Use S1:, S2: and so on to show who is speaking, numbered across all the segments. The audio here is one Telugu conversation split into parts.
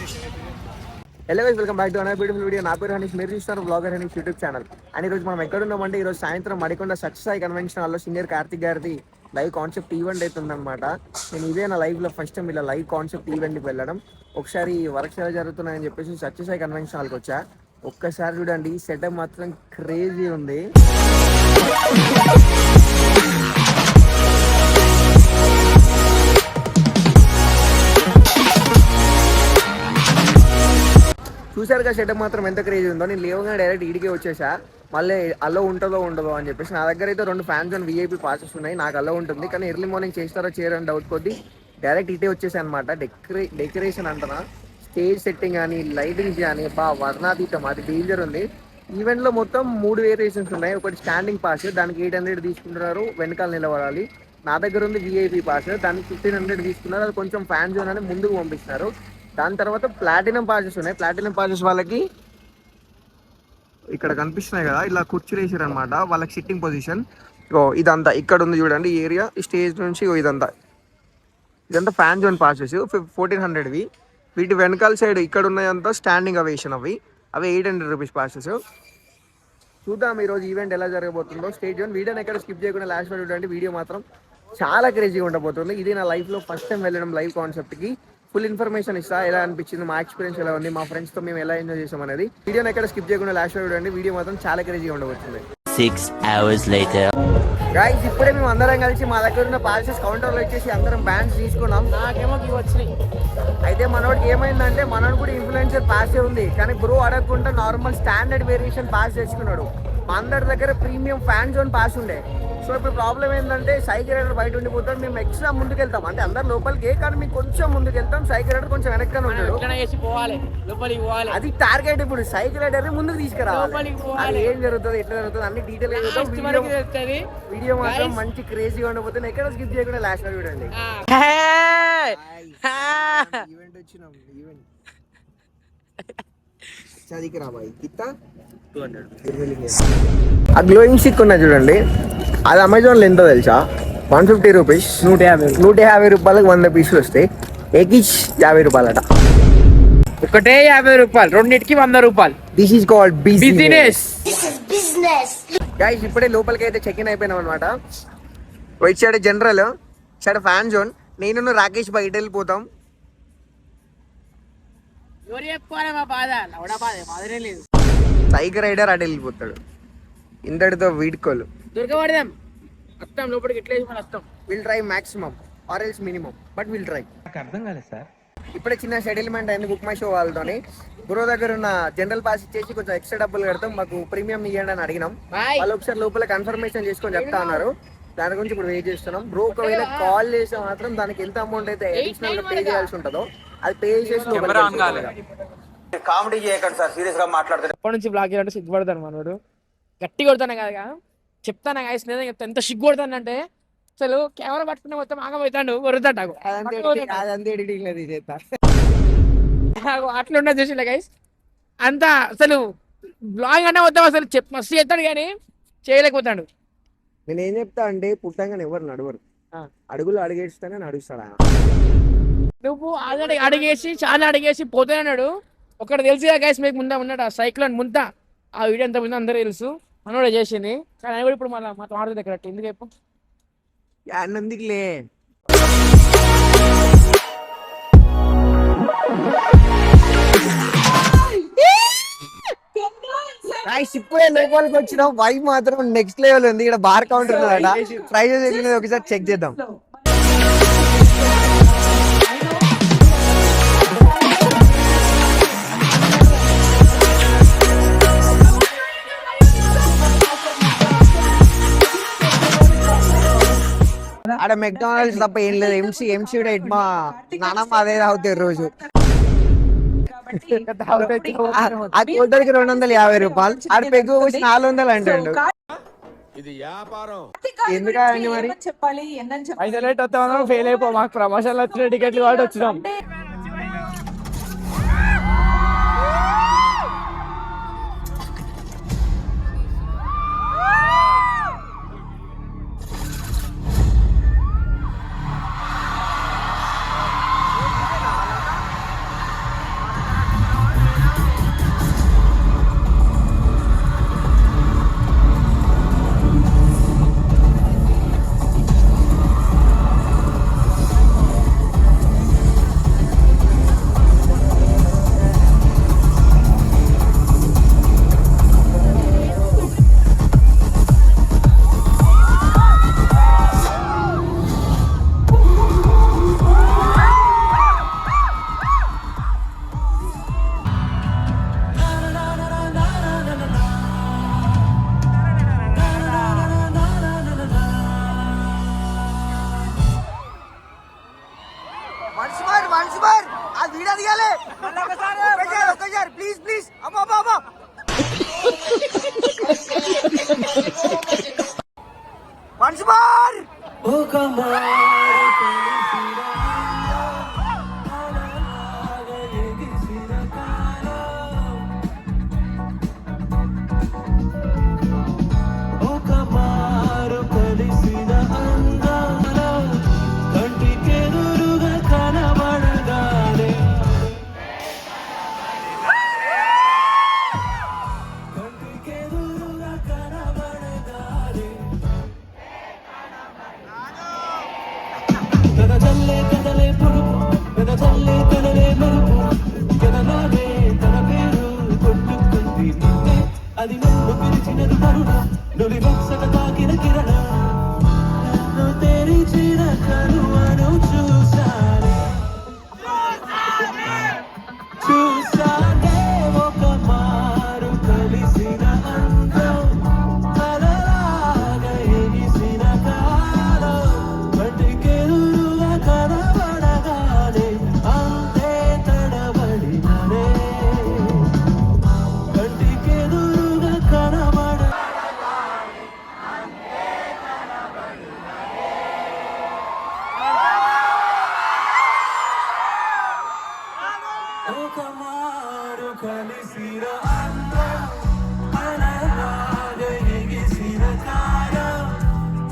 S1: Hello guys, welcome back to another beautiful video. నా పేరు హనీష్, మీరు చూస్తున్నారు blogger Hanish YouTube channel. And ఈరోజు మనం ఎక్కడ ఉన్నామంటే, ఈరోజు సాయంత్రం మడికొండ సత్యసాయి కన్వెన్షన్ హాల్లో సీనియర్ కార్తిక్ గారిది లైవ్ కాన్సెప్ట్ ఈవెంట్ అవుతుందన్నమాట. నేను ఇదే నా లైఫ్ లో ఫస్ట్ టైం ఇలా లైవ్ కాన్సెప్ట్ ఈవెంట్కి వెళ్ళడం. ఒకసారి వర్క్స్ ఎలా జరుగుతున్నాయని చెప్పేసి సత్యసాయి కన్వెన్షన్ హాల్కి వచ్చా. ఒక్కసారి చూడండి, సెటప్ మాత్రం క్రేజీ ఉంది. చూసారుగా సెటప్ మాత్రం ఎంత క్రేజీ ఉందో. నేను లేవగా డైరెక్ట్ ఈడికే వచ్చేసా. మళ్ళీ అల్లో ఉంటుందో ఉండదో అని చెప్పేసి నా దగ్గర అయితే 2 ఫ్యాన్స్ అండ్ VIP పాసెస్ ఉన్నాయి. నాకు అల్లో ఉంటుంది, కానీ ఎర్లీ మార్నింగ్ చేస్తారో చేయరని డౌట్ కొద్ది డైరెక్ట్ ఇటే వచ్చేసా అనమాట. డెకరేషన్ అంటున్నా, స్టేజ్ సెట్టింగ్ కానీ లైటింగ్స్ కానీ వర్ణాతీతం, అది డేంజర్ ఉంది. ఈవెంట్లో మొత్తం 3 వేరియేషన్స్ ఉన్నాయి. ఒకటి స్టాండింగ్ పాస్, దానికి 800 తీసుకుంటున్నారు, వెనకాల నిలబడాలి. నా దగ్గర ఉంది VIP పాస్, దానికి 1500 తీసుకున్నారు. అది కొంచెం ఫ్యాన్ జోన్ అని ముందుకు పంపిస్తున్నారు. దాని తర్వాత ప్లాటినం పాసెస్ ఉన్నాయి. ప్లాటినం పాసెస్ వాళ్ళకి ఇక్కడ కనిపిస్తున్నాయి కదా, ఇలా కుర్చీలు వేసారు అనమాట. వాళ్ళకి సిట్టింగ్ పొజిషన్ ఇదంతా ఇక్కడ ఉంది చూడండి. ఈ ఏరియా, ఈ స్టేజ్ నుంచి ఇదంతా ఫ్యాన్ జోన్ పాసెస్ 1400వి. వీటి వెనకాల సైడ్ ఇక్కడ ఉన్నాయంతా స్టాండింగ్ అవేషన్. అవి 800 రూపీస్ పాసెస్. చూద్దాం ఈరోజు ఈవెంట్ ఎలా జరగబోతుందో. స్టేజ్ జోన్ వీడియోని ఎక్కడ స్కిప్ చేయకుండా లాస్ట్ వరకు చూడండి. వీడియో మాత్రం చాలా క్రేజీగా ఉండబోతుంది. ఇది నా లైఫ్లో ఫస్ట్ టైం వెళ్ళడం లైవ్ కాన్సెప్ట్కి. ఫుల్ ఇన్ఫర్మేషన్ ఇస్తా, ఎలా అనిపించింది, మా ఎక్స్పీరియన్స్ ఎలా ఉంది, మా ఫ్రెండ్స్తో మేము ఎలా ఎంజాయ్ చేసాం అనేది. వీడియోని ఎక్కడ స్కిప్ చేయకుండా లాస్ట్ వరకు చూడండి. వీడియో మాత్రం చాలా క్రేజీగా ఉండబోతుంది.
S2: 6 hours later.
S1: గైస్, ఇప్పుడే మేము అందరం కలిసి మా దగ్గర ఉన్న పాలసీస్ కౌంటర్లో వచ్చేసి అందరం బ్యాండ్స్ తీసుకున్నాం.
S3: నాకేమో వచ్చినాయి.
S1: అయితే మనోడికి ఏమైందంటే, మనోడు కూడా ఇన్ఫ్లుయెన్సర్ పాసే ఉంది, కానీ బ్రో అడగకుండా నార్మల్ స్టాండర్డ్ వేరియేషన్ పాస్ తెచ్చుకున్నాడు. మా అందరి దగ్గర ప్రీమియం ఫ్యాన్ జోన్ పాస్ ఉండే. సో ఇప్పుడు ప్రాబ్లం ఏంటంటే, సైకిల్ రైడర్ బయట ఉండిపోతాం, మేము ఎక్స్ట్రా ముందుకు వెళ్తాం. అంటే అందరు లోపలికి, కానీ మేము కొంచెం ముందుకు వెళ్తాం. సైకిల్ రైడర్ కొంచెం వెనక్కి ఉంటాడు. అది టార్గెట్. ఇప్పుడు సైకిల్ రైడర్ ముందుకు తీసుకురావాలి. అది ఏం జరుగుతుంది, ఎట్లా జరుగుతుంది అన్ని డీటెయిల్ గా వీడియో మాత్రం మంచి క్రేజీగా ఉండబోతుంది. ఎక్కడ స్కిప్ చేయకుండా లాస్ట్ లో చూడండి. ఈవెంట్ వచ్చినాం, ఈవెంట్ చదికి రాబాయి కిత్తా 200. ఆ గ్లోయింగ్ స్టిక్ ఉన్నది చూడండి, అది అమెజాన్లో ఎంతో తెలుసా? 150 రూపీస్. 150 రూపాయలకు 100 పీసులు వస్తాయి. ఏకీచ్ 50 రూపాయలట.
S3: ఒకటే 50 రూపాయలు, రెండింటికి 100 రూపాయలు.
S1: This is called
S3: business.
S1: Guys, ఇప్పుడే లోపలికి అయితే చెక్ ఇన్ అయిపోయినాం అనమాట. White side general, side fan zone. నేను రాకేష్ బయట వెళ్ళిపోతాం. సైకిల్ రైడర్ అటు వెళ్ళిపోతాడు. ఇంతటితో వీడుకోలు
S3: దొరకబడదాం. వస్తాం లోపలికి, ఎట్లా వస్తాం.
S1: Will try maximum or else minimum, but will try.
S4: నాకు అర్థం కాలేదు సార్.
S1: ఇప్పుడే చిన్న సెటిల్మెంట్ అయింది బుక్ మై షో వాళ్ళతోని. గురో దగ్గర ఉన్న జనరల్ పాస్ ఇచ్చేసి కొంచెం ఎక్స్ట్రా డబ్బులు కడతాం, మాకు ప్రీమియం ఇవ్వండి అని అడిగినాం. వాళ్ళు ఒకసారి లోపల కన్ఫర్మేషన్ చేసుకొని చెప్తా అన్నారు. దాని గురించి ఇప్పుడు వెయిట్ చేస్తున్నాం. బ్రో ఒకవేళ కాల్ చేస్తే మాత్రం దానికి ఎంత అమౌంట్ అయితే అడిషనల్ గా పే చేయాల్సి ఉంటుందో అది పే చేసి
S4: కామెడీ చేయకండి సార్, సీరియస్ గా మాట్లాడుతారు.
S3: ఎప్పటి నుంచి బ్లాక్ చేయాలంటే సిగ్గుపడతాను మనోడు. గట్టి కొడతాను కదా, చెప్తాను గాయస్, నేను చెప్తాను. ఎంత సిగ్గు కొడతానంటే అసలు కెమెరా పట్టుకునే మొత్తం ఆగమవుతాడు, వరుతాడు. అట్లా ఉండదు చూసిలే గైస్. అంతా అసలు బ్లాగ్ అన్నా వద్దాం, అసలు మస్తు చేస్తాడు కానీ చేయలేకపోతాడు.
S1: నేను ఏం చెప్తా అంటే, పుట్టంగానే ఎవరు నడవరు, అడుగులు అడిగేస్తానే నడుస్తాడు.
S3: నువ్వు ఆల్రెడీ అడిగేసి చాలా అడిగేసి పోతానన్నాడు. ఒకటి తెలుసుగా గైస్, మీకు ముందా ఉన్నాడు ఆ సైక్లోన్ ముంతా. ఆ వీడియో అంత ముందు అందరూ తెలుసు, మనోడే చేసింది. కానీ ఆయన కూడా ఇప్పుడు మళ్ళీ మాట్లాడుతుంది కరెక్ట్. ఎందుకు చెప్పు
S1: ఎందుకులే. ఇప్పుడే లోపలికి వచ్చిన వైఫ్ మాత్రం నెక్స్ట్ లెవెల్ ఉంది. ఇక్కడ బార్ కౌంటర్ ఉన్నదట, ప్రైజెస్ ఒకసారి చెక్ చేద్దాం. ఆడ మెక్డానల్డ్స్ తప్ప ఏం లేదు. ఎంసీ మా నాన్నమ్మ అదే తాగుతారు రోజు. ఆ కోటరికి 250 రూపాయలు, ఆడ పెగ్గు వచ్చి 400 అంటాడు.
S5: ఇది వ్యాపారం
S1: ఎందుకండి మరి
S6: చెప్పాలి.
S3: ఫెయిల్ అయిపో, మాకు ప్రమోషన్లు వచ్చిన టికెట్లు కాబట్టి వచ్చినాం.
S1: వన్స్ మోర్ ఆ వీడియో తీయాలి ఒకసారి ప్లీజ్ ప్లీజ్ అబ్బా అబ్బా అబ్బా వన్స్ మోర్
S6: అది నన్ను పిలిచినది కరుణ నులి వక్సక తాకిన కిరణ నన్ను తెరిచిన కరువను చూసానే ఒక మారు కలిసిన అందం అలలాగా ఎగిసిన కాలం కంటికెదురుగా కనబడగానే అంతే తడబడిననే కంటికెదురుగా కనబడ ఒక మారు కలిసిన అందం అలలాగా ఎగిసిన కాలం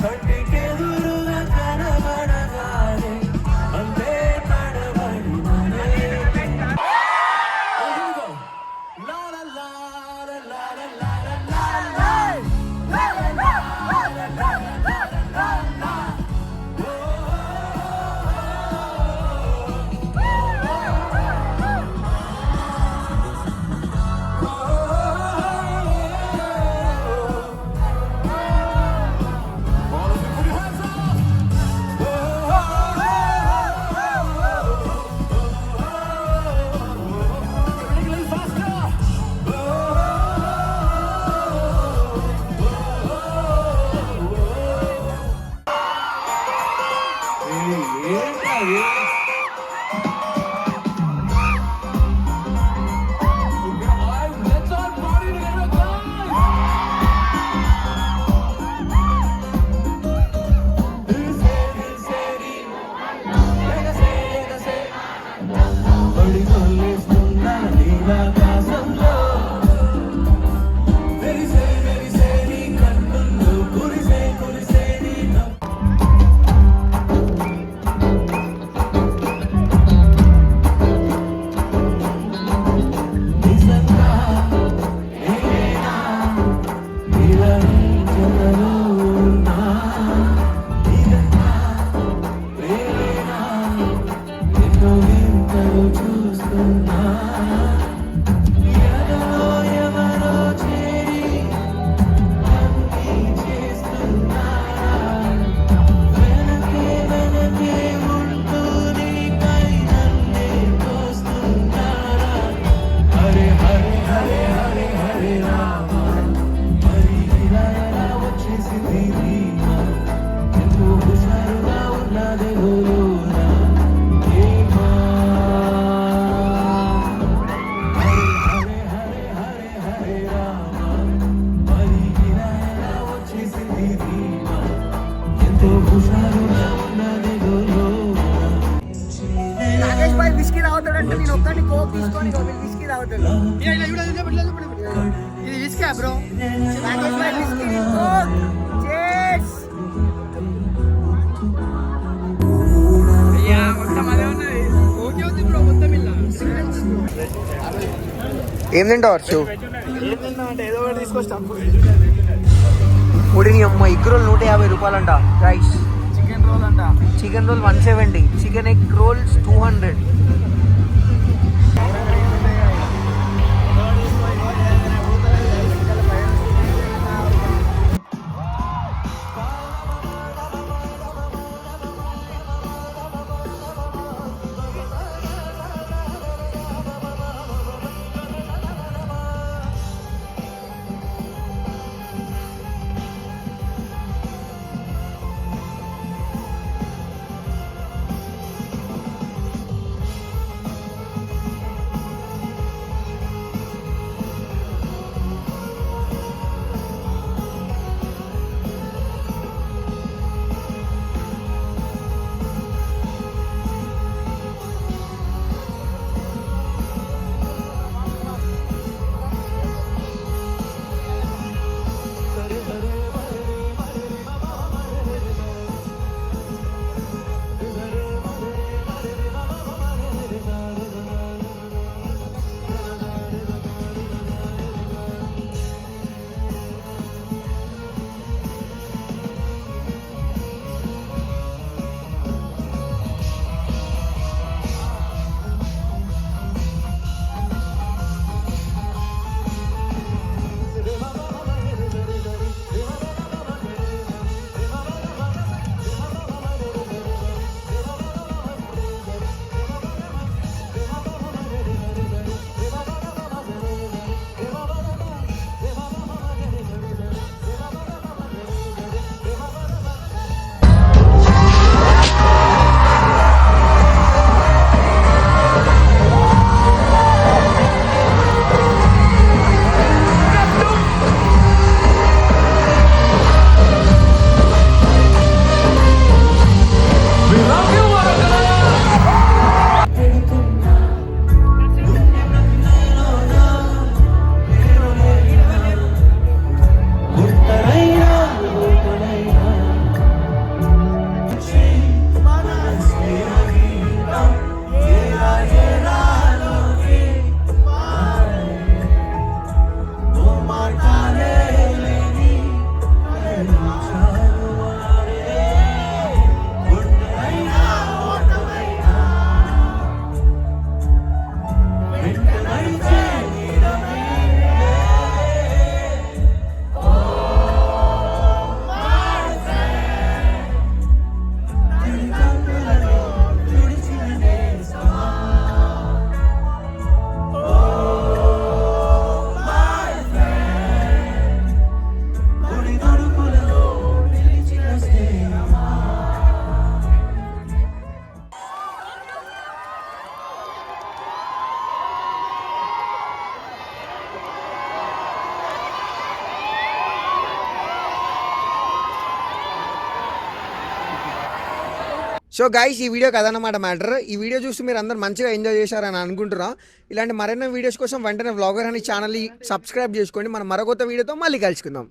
S6: కంటికెదురుగా కనబడగానే అంతే తడబడిననే La la la la la la la la
S1: Nagesh bhai whisky తాగుతాడంటే నేను ఒక్కడిని కోక్ తీసుకొని విస్కీ తాగుతాడు ఇది whisky bro Nagesh bhai whisky coke cheers ఏం తింటావు వర్షు ఉడిని అమ్మ ఎగ్ రోల్ 150 రూపాయలంట rice chicken roll 170 chicken egg rolls 200 so guys ఈ వీడియోకి అదనమాట మ్యాటర్. ఈ వీడియో చూసి మీరు అందరు మంచిగా ఎంజాయ్ చేశారని అనుకుంటున్నా. ఇలాంటి మరిన్ని వీడియోస్ కోసం వెంటనే వ్లాగర్ అని ఛానల్ని సబ్స్క్రైబ్ చేసుకోండి. మనం మరొక వీడియోతో మళ్ళీ కలుసుకుందాం.